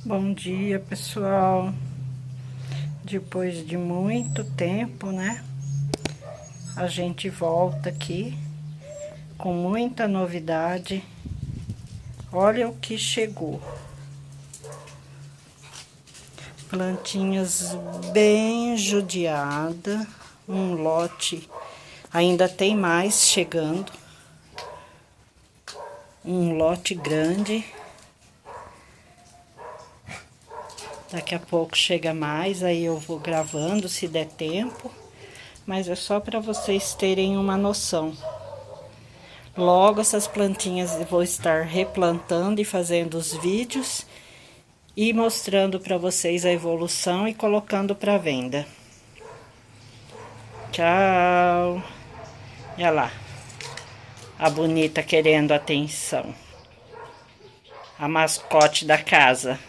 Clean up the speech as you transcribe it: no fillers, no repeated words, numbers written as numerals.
Bom dia, pessoal. Depois de muito tempo, né? A gente volta aqui com muita novidade. Olha o que chegou. Plantinhas bem judiadas. Um lote, ainda tem mais chegando. Um lote grande. Daqui a pouco chega mais, aí eu vou gravando se der tempo. Mas é só para vocês terem uma noção. Logo essas plantinhas eu vou estar replantando e fazendo os vídeos e mostrando para vocês a evolução e colocando para venda. Tchau! Olha lá, a bonita querendo atenção. A mascote da casa.